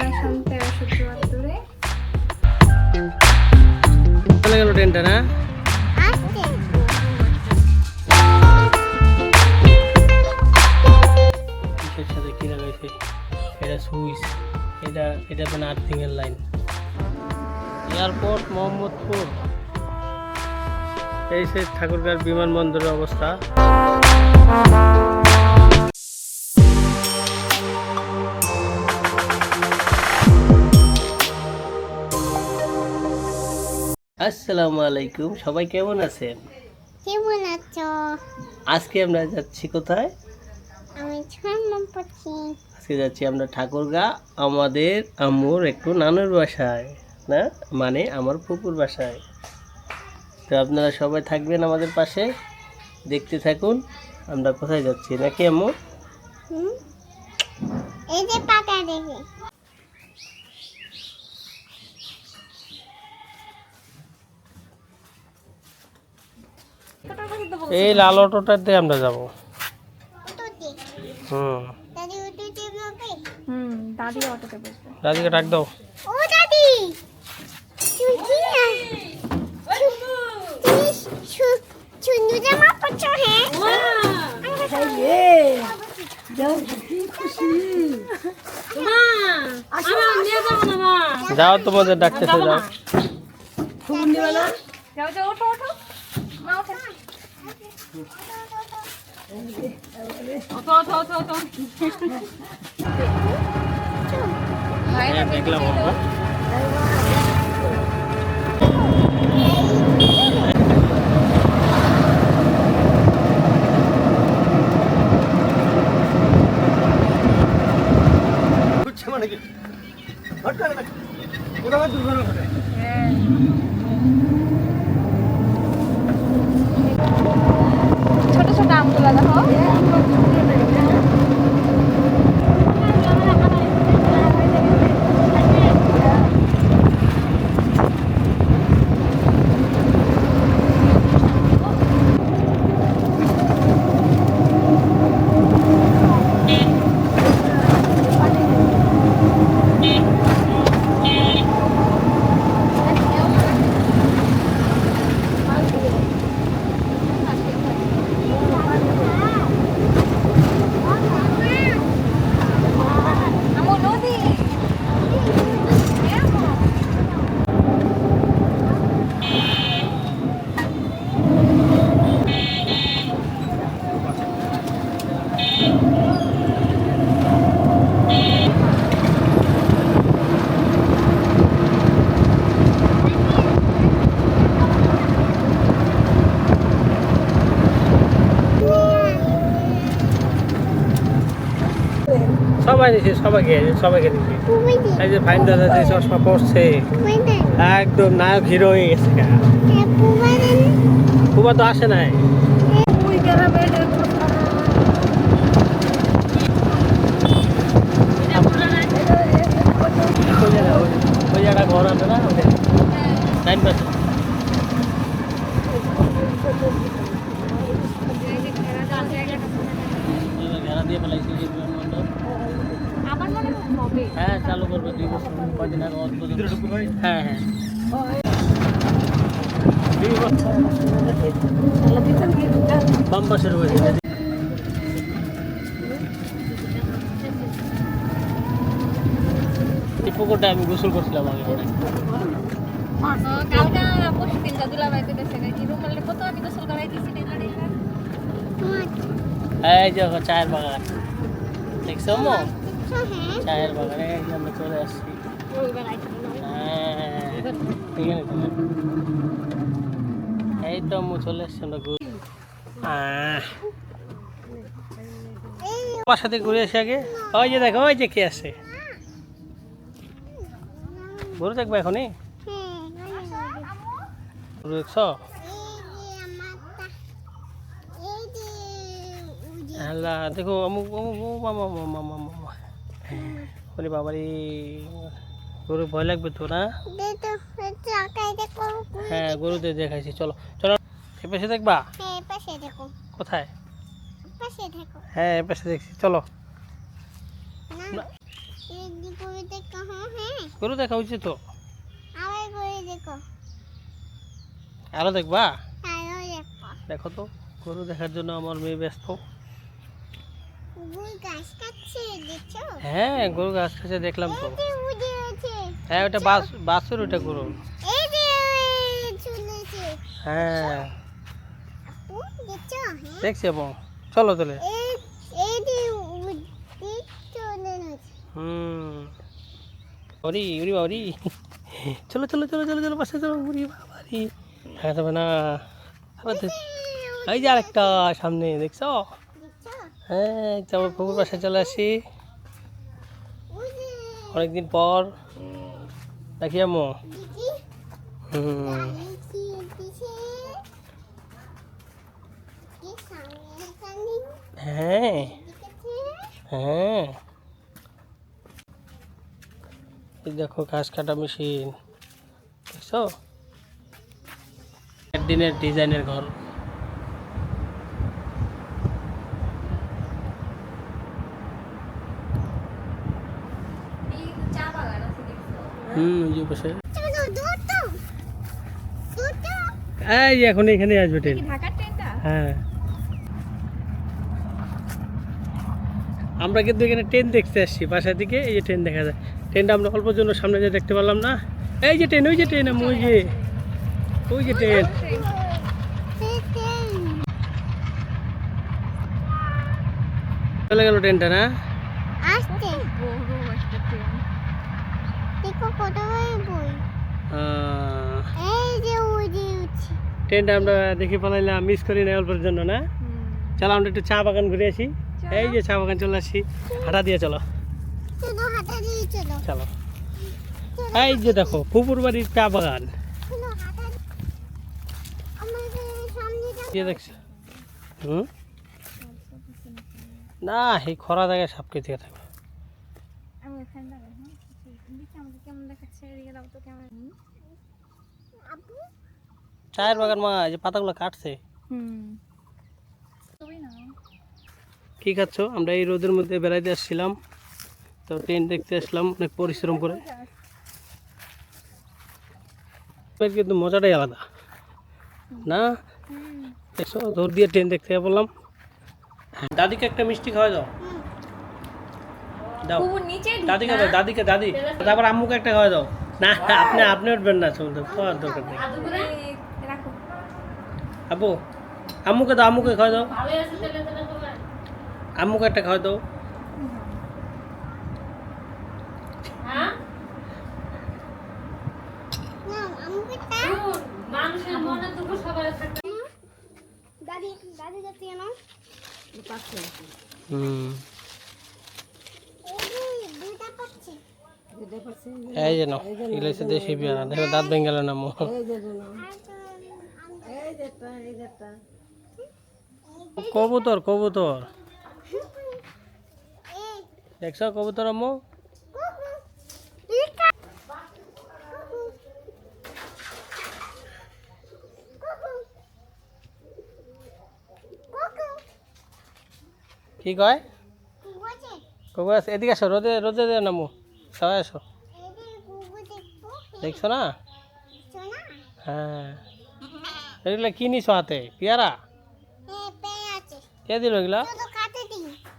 আমরা এখন 1374-এ চলে গেল ট্রেনটা না কিসের সাথে কি লাগাইছে এটা সুইচ এটা মানে আর্থিং এর লাইন এয়ারপোর্ট মোহাম্মদপুর এই সে ঠাকুরগাঁও বিমানবন্দরের অবস্থা। আসসালামু আলাইকুম, সবাই কেমন আছেন? কেমন আছো? আজকে আমরা যাচ্ছি কোথায়? আমি 6 নম্বর পড়ছি। আজকে যাচ্ছি আমরা ঠাকুরগাঁও আমাদের আম্মুর একটু নানুর বাসায়, না মানে আমার ফুপুর বাসায়। তো আপনারা সবাই থাকবেন আমাদের পাশে, দেখতে থাকুন আমরা কোথায় যাচ্ছি, নাকি আম্মু? এই যে পাকা দেখি। এই লাল অটোটাতে আমরা যাবো। দাদি অটোতে বসবে। দাদিকে ডাক দাও। ও দাদি, চুন্নু জামা পরছো? যাও তোমাদের ডাকতেছে, যাও। দেখলাম ছোট ছোট আমগুলো দেখো। সবাই দিছে, সবাইকে দিছে। এই যে ফাইন দাদা যে চশমা পড়ছে, একদম নায়ক হিরো হয়ে গেছে। কুবা তো আসে নাই। ওই জায়গা ঘর আছে না, টাইম পাস ঘেরা দিয়ে ফেলাইছে বিমানবন্দর। হ্যাঁ চালু করবে 2 বছর, কদিন আগে হ্যাঁ হ্যাঁ 2 বছর বাম পাশের হয়েছে। এই পুকুরটা আমি গোসল করছিলাম আগে অনেক। এই যে চায়ের বাগান দেখছো মো, চায়ের বাগানে আমরা চলে আসছি। এই তো আম্মু চলে আসছি আমরা বাসাতে ঘুরে আসি আগে। ওই যে দেখো, ওই যে কে আছে, গরু দেখবো এখনই। গরু দেখছো? দেখো অমুক বাবারি, গরু ভয় লাগবে তো না? হ্যাঁ গরুতে দেখাইছি, চলো চলো এপাশে দেখবা। পাশে দেখো। হ্যাঁ এপাশে দেখছি, চলো। গরু দেখা হচ্ছে তো, আবার করে দেখো আরো দেখবা? আরো দেখো দেখো তো, গরু দেখার জন্য আমার মেয়ে ব্যস্ত। গুল গাছ কাটছে দেখছো হ্যাঁ, গরু গাছ খাচ্ছে দেখলাম তো। এই যে উড়ে আছে হ্যাঁ, ওটা বাছুর, ওটা গরু। এই যে চলেছে হ্যাঁ, আপু দেখছো হ্যাঁ দেখছি এবং চলো চলে। এই এই যে উড়ে চলে গেছে ওরি ওরি বাবারি, চলো চলো চলো চলো চলো, পাশে চলো। ওরি বাবারি, দেখা যাবে না। আবার এই যে আরেকটা সামনে দেখছো? দেখছো হ্যাঁ, এই তো আমার পুকুর পাশে চলে আসি উড়ে অনেকদিন পর। দেখি আম্মু। দেখি হুম, দেখি দিছে কি সামনে সামনে হ্যাঁ দেখেছে হ্যাঁ, এই দেখো ঘাস কাটা মেশিন, দেখছো? একদিনের ডিজাইনের ঘর। ওই যে পাশে। চলো দূর তো এই যে এখন এখানে আসবে ট্রেন। ঢাকার ট্রেনটা হ্যাঁ, আমরা কিন্তু এখানে ট্রেন দেখতে আসছি বাসা থেকে। এই যে ট্রেন দেখা যায়, ট্রেনটা আমরা অল্পের জন্য সামনে যে দেখতে পারলাম না। এই যে ট্রেন, ওই যে ট্রেন, ওই যে ট্রেন। চলে গেল ট্রেনটা না? আসছে বড় একটা ট্রেন দেখো কত বই এই যে উড়ে উঠছে ট্রেনটা আমরা দেখে পালাইলাম, মিস করি না অল্পের জন্য না। চলো আমরা একটু চা বাগান ঘুরে আসি। এই যে চা বাগান চলে আসি, হাঁটা দিয়ে চলো চলো হাঁটা দিয়ে চলো চলো। এই যে দেখো পুকুর বাড়ির চা বাগান, চলো হাঁটা আমাদের সামনে যাও দিয়ে দেখছি। না, এই খরা জায়গায় সাপ কে থেকে থাকবে। আমি ওখানে দাঁড়াই হ্যাঁ দিদি আমাকে কেমন দেখাচ্ছে এদিকে দাও তো কেমন আপু চায়ের বাগান মা, এই যে পাতাগুলো কাটছে। তুমি না কি খাচ্ছ? আমরা এই রোদের মধ্যে বেড়াইতে আসছিলাম, তো ট্রেন দেখতে আসলাম অনেক পরিশ্রম করে। কিন্তু মজাটাই আলাদা না, দেখছো? দৌড় দিয়ে ট্রেন দেখতে বললাম। দাদিকে একটা মিষ্টি খাওয়া দাও, দাও দাদিকে দাও, দাদিকে দাদি, তারপর আম্মুকে একটা খাওয়া দাও। না, আপনি উঠবেন না, চলতে খাওয়ার দরকার নেই। রাখো আব্বু, আম্মুকে দাও, আম্মুকে খাওয়া দাও, আম্মুকে একটা খাওয়া দাও। না আমাকে মানুষের মনে দুঃখ সবার থাকে দাদি দাদি যাতে না পাচ্ছে দুইটা পাচ্ছে এই যে নাও, এগুলো হচ্ছে দেশি পেয়ারা। দেখো দাঁত ভেঙে গেল না আম্মু। কবুতর কবুতর, দেখছো কবুতর আম্মু? কি কয়? কবু আছে, এদিকে আসো, রোদে রোদে দে নামু, সবাই আসো। দেখছো না? হ্যাঁ, এগুলো কি নিছো হাতে? পেয়ারা কে দিল এগুলা?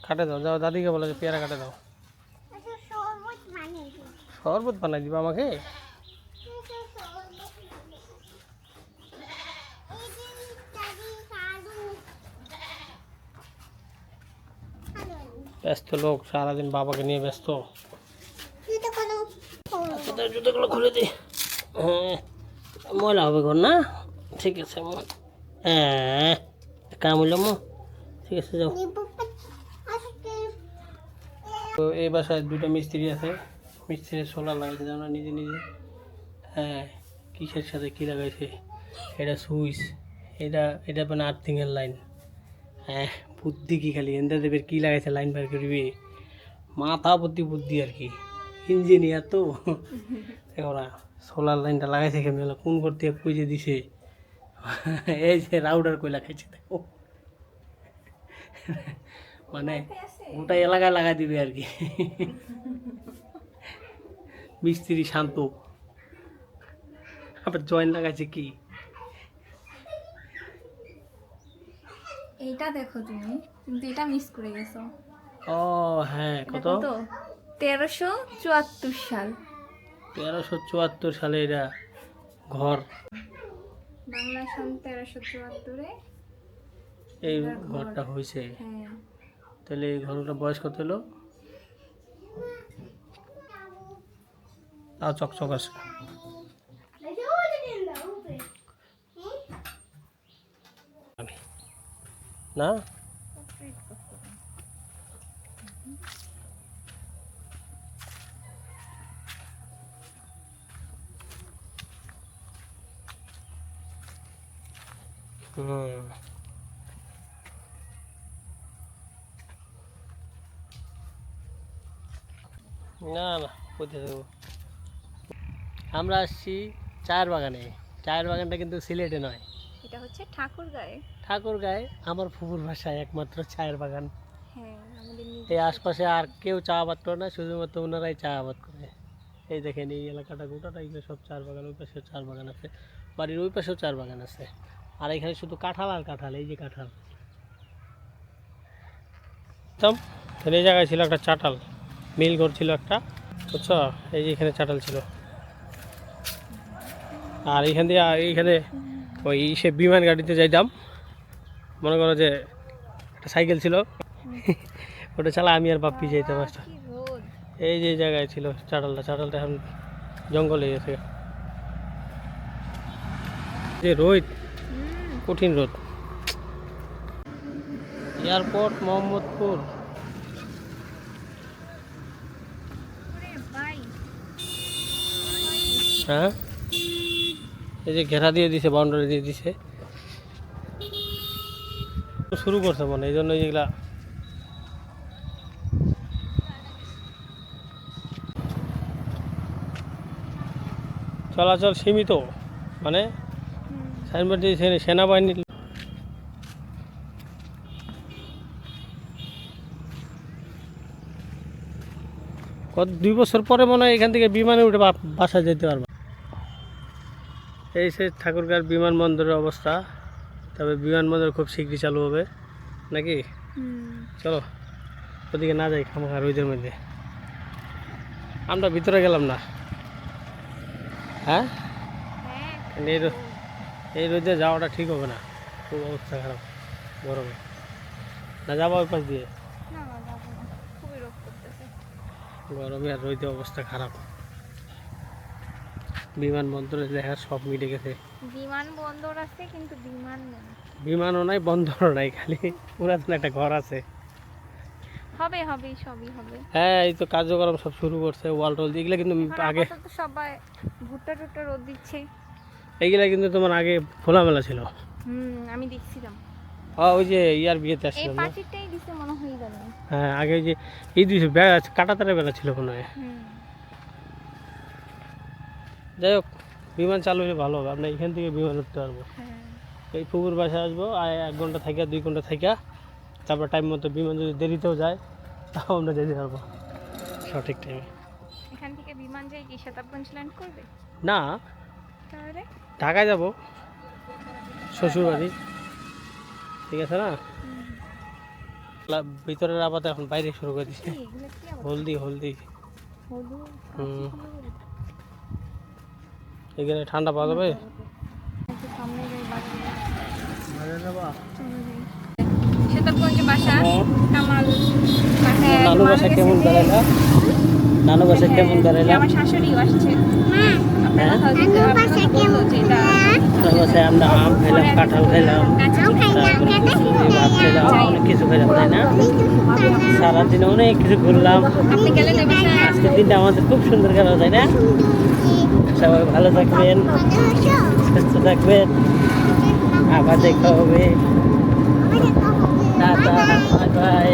কাটে দাও, যাও দাদিকে বলো যে পেয়ারা কাটে দাও। শরবত বানাই দিবা আমাকে? ব্যস্ত লোক, সারাদিন বাবাকে নিয়ে ব্যস্ত। জুতোগুলো খুলে দিই, হ্যাঁ ময়লা হবে ঘর না। ঠিক আছে হ্যাঁ, কাম হইলাম, ঠিক আছে যাও। তো এই বাসায় দুটো মিস্ত্রি আছে, মিস্ত্রি সোলার লাগাইছে জানো নিজে নিজে। হ্যাঁ, কিসের সাথে কী লাগাইছে? এটা সুইচ, এটা এটা মানে আর্থিংয়ের লাইন। হ্যাঁ, বুদ্ধি কি খালি এনদা দেবের কী লাগাইছে লাইন বার করবি, মাথা বুদ্ধি বুদ্ধি আর কি, ইঞ্জিনিয়ার তো। দেখো না সোলার লাইনটা লাগাইছে কেমন, কোন করতে পুজে দিছে। এই যে রাউডার কইলা খাইছে দেখো, মানে গোটা এলাকায় লাগাই দিবে আর কি। মিস্ত্রি শান্ত, আবার জয়েন লাগাইছে কি? এইটা দেখো তুমি, কিন্তু এটা মিস করে গেছো। ও হ্যাঁ, কত? 1374 সাল। 1374 সালে এটা ঘর, বাংলা সন 1374-এ এই ঘরটা হয়েছে। হ্যাঁ। তাহলে এই ঘরটা বয়স কত হলো? তাও চকচক আছে না? হুম, না না কোথায় দেবো। আমরা আসছি চায়ের বাগানে। চায়ের বাগানটা কিন্তু সিলেটে নয়, এটা হচ্ছে ঠাকুরগাঁয়ে। ঠাকুরগাঁয়ে আমার ফুফুর বাসায় একমাত্র চায়ের বাগান। হ্যাঁ, আমাদের এই আশপাশে আর কেউ চা আবাদ করে না, শুধুমাত্র ওনারাই চা আবাদ করে। এই দেখেন এই এলাকাটা গোটাটা এগুলো সব চার বাগান, ওই পাশেও চার বাগান আছে, বাড়ির ওই পাশেও চার বাগান আছে। আর এখানে শুধু কাঁঠাল আর কাঁঠাল, এই যে কাঁঠাল। এই জায়গায় ছিল একটা চাটাল মিল ঘর ছিল একটা, বুঝছো? এই যে এখানে চাটাল ছিল। আর এইখান দিয়ে এইখানে ওই সে বিমান গাড়িতে যাইতাম, মনে করো যে একটা সাইকেল ছিল, ওটা চালা আমি আর বাপ্পি যাইতাম একটা। কি রোদ! এই যে জায়গায় ছিল চাটালটা, চাটালটা এখন জঙ্গলে গেছে। যে রোদ, কঠিন রোদ। এয়ারপোর্ট মোহাম্মদপুর। ওরে ভাই, হ্যাঁ, এই যে ঘেরা দিয়ে দিছে, বাউন্ডারি দিয়ে দিছে, শুরু করছে মনে, এই জন্য যেগুলা চলাচল সীমিত, মানে সাইনবোর্ড দিয়েছে সেনাবাহিনী। কত 2 বছর পরে মনে হয় এখান থেকে বিমানে উঠে বাসায় যেতে পারবে। এই সে ঠাকুরগাঁর বিমানবন্দরের অবস্থা। তবে বিমানবন্দর খুব শীঘ্রই চালু হবে নাকি? চলো ওদিকে না যাই, খামাখা রোদের মধ্যে। আমরা ভিতরে গেলাম না। হ্যাঁ, এই রোদে যাওয়াটা ঠিক হবে না, খুব অবস্থা খারাপ গরমে। না যাবো ওই পাশ দিয়ে? না না, যাবো না, খুবই রোদ করতেছে। গরমে আর রোদে অবস্থা খারাপ। বিমানবন্দরে দেখার সব মিটে গেছে। বিমানবন্দর আছে কিন্তু বিমান নেই। বিমানও নাই, বন্দরও নাই, খালি পুরাতন একটা ঘর আছে। হবে হবে, সবই হবে। হ্যাঁ, এই তো কার্যক্রম সব শুরু করছে, ওয়াল টোল এগুলো কিন্তু এখন আগে, আপাতত সবাই ভুট্টা টুট্টা রোদ দিচ্ছে। এইগুলা কিন্তু তোমার আগে খোলামেলা ছিল। আমি দেখছিলাম। ওই যে ইয়ার বিয়েতে এই আসছিলাম না? পার্টিটাই দিছে মনে হয় জানি। হ্যাঁ, আগে ওই যে এই দিয়েছে বেড়া, কাটাতারে বেড়া ছিল মনে হয়। যাই হোক, বিমান চালু হলে ভালো হবে, আমরা এখান থেকে বিমান উঠতে পারবো। এই ফুপুর বাসায় আসবো, আর 1 ঘন্টা থাকা 2 ঘন্টা থাকা, তারপর টাইম মতো বিমান যদি দেরিতেও যায় তাও আমরা যেতে পারবো সঠিক টাইমে। এখান থেকে বিমান যাই কি শতাবগঞ্জ ল্যান্ড করবে? না, তাহলে ঢাকায় যাবো, শ্বশুরবাড়ি। ঠিক আছে না? ভিতরের আপাতত এখন বাইরে শুরু করে দিচ্ছে। এগুলো কি আবার? হলদি হলদি। হলুদ। হুম, এখানে ঠান্ডা পাওয়া যাবে। একটু সামনে যাই, বাজারে যাবা? শতাবগঞ্জে বাসা কামাল। নানু বাসা কেমন বেড়াইলা? নানু বাসা কেমন বেড়াইলা? আমার শাশুড়িও আসছে। আপনার কথা বলতে বললো যে এটা নানু বাসায় আমরা আম খাইলাম, কাঁঠাল খাইলাম, তারপরে খিচুড়ি, ভাত খাইলাম, অনেক কিছু খাইলাম, তাই না? সারাদিন অনেক কিছু ঘুরলাম। আপনি গেলেন ওই বাসায়? আজকের দিনটা আমাদের খুব সুন্দর গেল, তাই না? সবাই ভালো থাকবেন, সুস্থ থাকবেন, আবার দেখা হবে। Tata, bye bye.